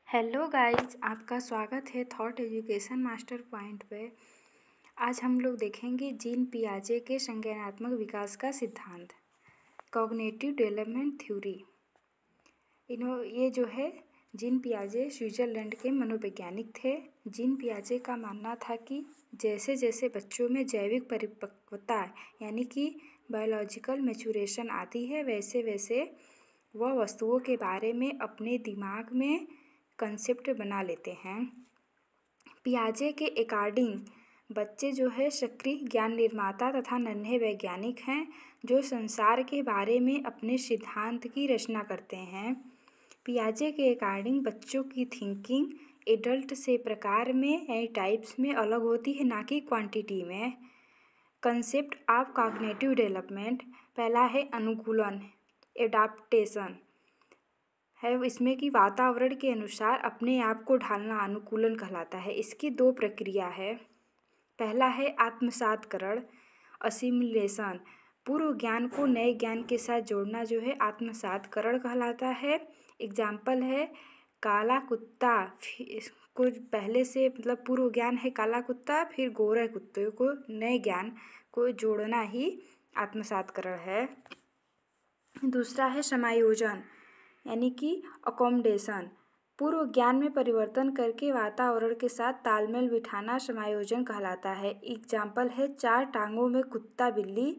Hello guys, आपका स्वागत है थॉट एजुकेशन मास्टर पॉइंट पे। आज हम लोग देखेंगे जीन पियाजे के संज्ञानात्मक विकास का सिद्धांत, कॉग्निटिव डेवलपमेंट थ्योरी। ये जो है जीन पियाजे स्विट्जरलैंड के मनोवैज्ञानिक थे। जीन पियाजे का मानना था कि जैसे जैसे बच्चों में जैविक परिपक्वता यानी कि बायोलॉजिकल मैच्योरेशन आती है, वैसे वैसे वह वस्तुओं के बारे में अपने दिमाग में कंसेप्ट बना लेते हैं। पियाजे के अकॉर्डिंग बच्चे जो है सक्रिय ज्ञान निर्माता तथा नन्हे वैज्ञानिक हैं, जो संसार के बारे में अपने सिद्धांत की रचना करते हैं। पियाजे के अकॉर्डिंग बच्चों की थिंकिंग एडल्ट से प्रकार में यानी टाइप्स में अलग होती है, ना कि क्वांटिटी में। कंसेप्ट ऑफ कॉग्निटिव डेवलपमेंट, पहला है अनुकूलन, एडाप्टेशन है। इसमें कि वातावरण के अनुसार अपने आप को ढालना अनुकूलन कहलाता है। इसकी दो प्रक्रिया है। पहला है आत्मसातकरण, असिमिलेशन, पूर्व ज्ञान को नए ज्ञान के साथ जोड़ना जो है आत्मसातकरण कहलाता है। एग्जाम्पल है काला कुत्ता, को पहले से मतलब पूर्व ज्ञान है काला कुत्ता, फिर गोरे कुत्ते को नए ज्ञान को जोड़ना ही आत्मसातकरण है। दूसरा है समायोजन यानी कि अकोमोडेशन, पूर्व ज्ञान में परिवर्तन करके वातावरण के साथ तालमेल बिठाना समायोजन कहलाता है। एग्जाम्पल है चार टांगों में कुत्ता बिल्ली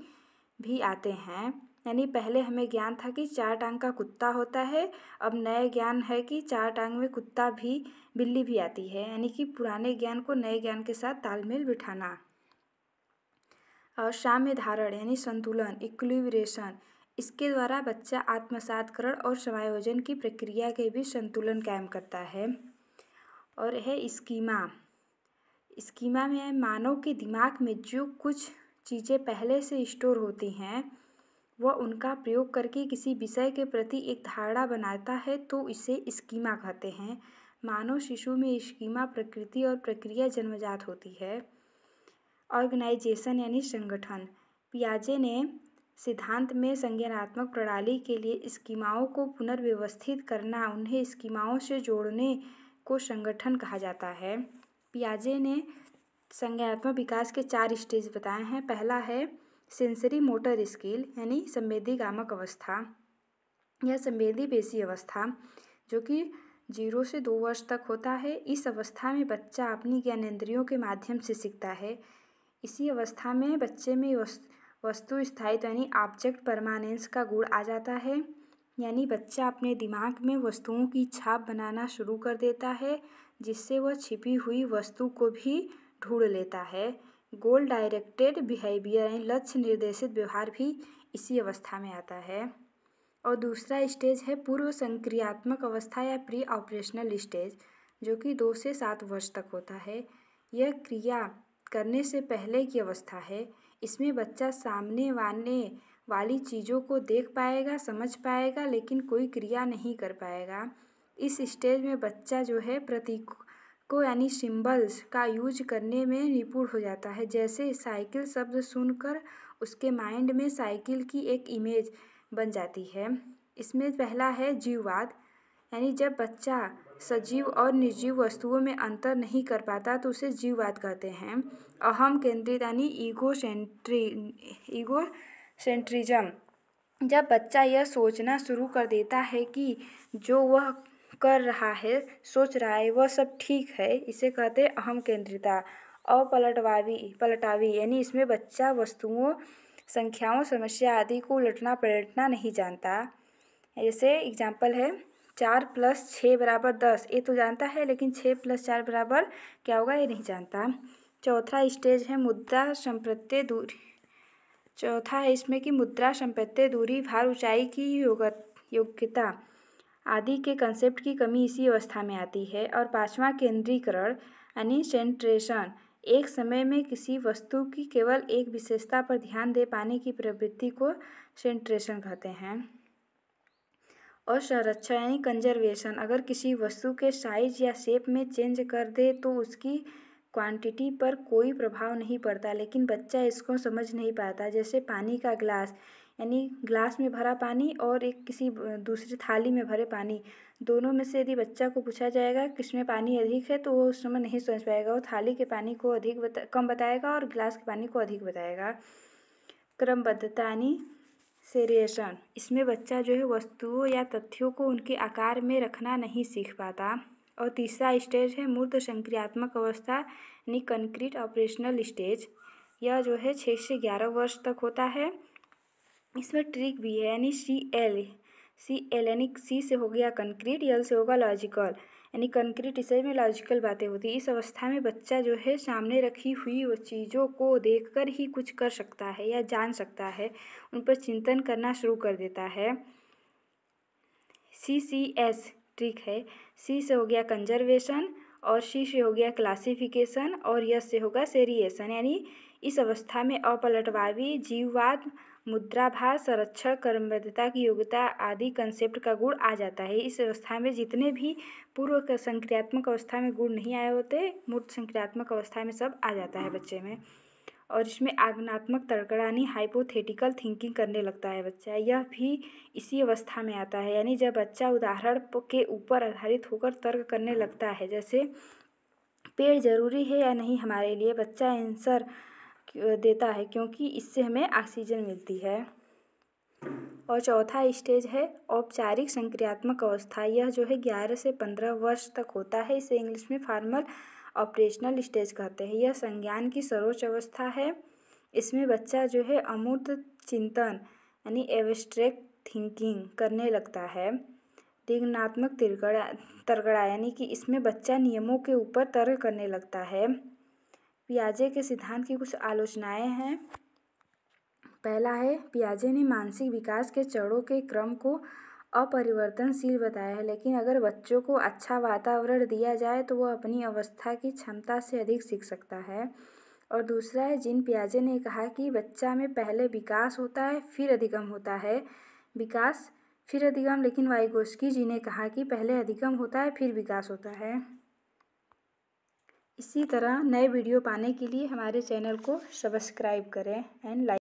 भी आते हैं, यानी पहले हमें ज्ञान था कि चार टांग का कुत्ता होता है, अब नए ज्ञान है कि चार टांग में कुत्ता भी बिल्ली भी आती है, यानी कि पुराने ज्ञान को नए ज्ञान के साथ तालमेल बिठाना। और साम्य धारण यानी संतुलन, इक्विलिब्रेशन, इसके द्वारा बच्चा आत्मसातकरण और समायोजन की प्रक्रिया के भी संतुलन कायम करता है। और है स्कीमा में मानव के दिमाग में जो कुछ चीज़ें पहले से स्टोर होती हैं, वह उनका प्रयोग करके किसी विषय के प्रति एक धारणा बनाता है, तो इसे स्कीमा कहते हैं। मानव शिशु में स्कीमा प्रकृति और प्रक्रिया जन्मजात होती है। ऑर्गेनाइजेशन यानी संगठन, पियाजे ने सिद्धांत में संज्ञानात्मक प्रणाली के लिए स्कीमाओं को पुनर्व्यवस्थित करना, उन्हें स्कीमाओं से जोड़ने को संगठन कहा जाता है। पियाजे ने संज्ञानात्मक विकास के 4 स्टेज बताए हैं। पहला है सेंसरी मोटर स्किल यानी संवेदीगामक अवस्था या संवेदी पेशी अवस्था, जो कि 0 से 2 वर्ष तक होता है। इस अवस्था में बच्चा अपनी ज्ञानेंद्रियों के माध्यम से सीखता है। इसी अवस्था में बच्चे में वस्तु स्थायित्व यानी ऑब्जेक्ट परमानेंस का गुण आ जाता है, यानी बच्चा अपने दिमाग में वस्तुओं की छाप बनाना शुरू कर देता है, जिससे वह छिपी हुई वस्तु को भी ढूंढ लेता है। गोल डायरेक्टेड बिहेवियर यानी लक्ष्य निर्देशित व्यवहार भी इसी अवस्था में आता है। और दूसरा स्टेज है पूर्व संक्रियात्मक अवस्था या प्री ऑपरेशनल स्टेज, जो कि 2 से 7 वर्ष तक होता है। यह क्रिया करने से पहले की अवस्था है। इसमें बच्चा सामने वाली चीज़ों को देख पाएगा, समझ पाएगा, लेकिन कोई क्रिया नहीं कर पाएगा। इस स्टेज में बच्चा जो है प्रतीक को यानी सिंबल्स का यूज करने में निपुण हो जाता है। जैसे साइकिल शब्द सुनकर उसके माइंड में साइकिल की एक इमेज बन जाती है। इसमें पहला है जीववाद, यानी जब बच्चा सजीव और निर्जीव वस्तुओं में अंतर नहीं कर पाता तो उसे जीववाद कहते हैं। अहम केंद्रित यानी ईगोसेंट्रिज्म, जब बच्चा यह सोचना शुरू कर देता है कि जो वह कर रहा है, सोच रहा है, वह सब ठीक है, इसे कहते हैं अहम केंद्रिता। पलटावी यानी इसमें बच्चा वस्तुओं, संख्याओं, समस्या आदि को उलटना पलटना नहीं जानता। जैसे एग्जाम्पल है 4 + 6 = 10, ये तो जानता है, लेकिन 6 + 4 = क्या होगा ये नहीं जानता। चौथा स्टेज है मुद्रा संप्रत्य दूरी। चौथा है इसमें कि मुद्रा संप्रत्य दूरी, भार, ऊंचाई की योग्यता आदि के कंसेप्ट की कमी इसी अवस्था में आती है। और पांचवा केंद्रीकरण यानी सेंट्रेशन, एक समय में किसी वस्तु की केवल एक विशेषता पर ध्यान दे पाने की प्रवृत्ति को सेंट्रेशन कहते हैं। और संरक्षण यानी कंजर्वेशन, अगर किसी वस्तु के साइज या शेप में चेंज कर दे तो उसकी क्वांटिटी पर कोई प्रभाव नहीं पड़ता, लेकिन बच्चा इसको समझ नहीं पाता। जैसे पानी का ग्लास, यानी ग्लास में भरा पानी और एक किसी दूसरी थाली में भरे पानी, दोनों में से यदि बच्चा को पूछा जाएगा किसमें पानी अधिक है तो वो उस समय नहीं समझ पाएगा, वो थाली के पानी को कम बताएगा और गिलास के पानी को अधिक बताएगा। क्रमबद्धता यानी सेरिएशन, इसमें बच्चा जो है वस्तुओं या तथ्यों को उनके आकार में रखना नहीं सीख पाता। और तीसरा स्टेज है मूर्त संक्रियात्मक अवस्था यानी कंक्रीट ऑपरेशनल स्टेज। यह जो है 6 से 11 वर्ष तक होता है। इसमें ट्रिक भी है यानी CL यानी C से हो गया कंक्रीट, L से होगा लॉजिकल यानी कंक्रीट इसे में लॉजिकल बातें होती है। इस अवस्था में बच्चा जो है सामने रखी हुई वो चीज़ों को देखकर ही कुछ कर सकता है या जान सकता है, उन पर चिंतन करना शुरू कर देता है। CCS ट्रिक है, C से हो गया कंजर्वेशन और C से हो गया क्लासिफिकेशन और S से होगा सेरिएशन यानी इस अवस्था में अपलटवादी जीववाद, मुद्राभास, संरक्षण, क्रमबद्धता की योग्यता आदि कंसेप्ट का गुण आ जाता है। इस अवस्था में जितने भी पूर्व संक्रियात्मक अवस्था में गुण नहीं आए होते, मूर्त संक्रियात्मक अवस्था में सब आ जाता है बच्चे में। और इसमें आगमनात्मक तर्कणानी हाइपोथेटिकल थिंकिंग करने लगता है बच्चा, यह भी इसी अवस्था में आता है। यानी जब बच्चा उदाहरण के ऊपर आधारित होकर तर्क करने लगता है, जैसे पेड़ जरूरी है या नहीं हमारे लिए, बच्चा आंसर देता है क्योंकि इससे हमें ऑक्सीजन मिलती है। और चौथा स्टेज है औपचारिक संक्रियात्मक अवस्था। यह जो है 11 से 15 वर्ष तक होता है। इसे इंग्लिश में फॉर्मल ऑपरेशनल स्टेज कहते हैं। यह संज्ञान की सर्वोच्च अवस्था है। इसमें बच्चा जो है अमूर्त चिंतन यानी एब्स्ट्रैक्ट थिंकिंग करने लगता है। विज्ञानात्मक तर्कड़ा यानी कि इसमें बच्चा नियमों के ऊपर तर्क करने लगता है। पियाजे के सिद्धांत की कुछ आलोचनाएं हैं। पहला है, पियाजे ने मानसिक विकास के चरणों के क्रम को अपरिवर्तनशील बताया है, लेकिन अगर बच्चों को अच्छा वातावरण दिया जाए तो वह अपनी अवस्था की क्षमता से अधिक सीख सकता है। और दूसरा है, जीन पियाजे ने कहा कि बच्चा में पहले विकास होता है फिर अधिगम होता है, विकास फिर अधिगम, लेकिन वाइगोस्की जी ने कहा कि पहले अधिगम होता है फिर विकास होता है। इसी तरह नए वीडियो पाने के लिए हमारे चैनल को सब्सक्राइब करें एंड लाइक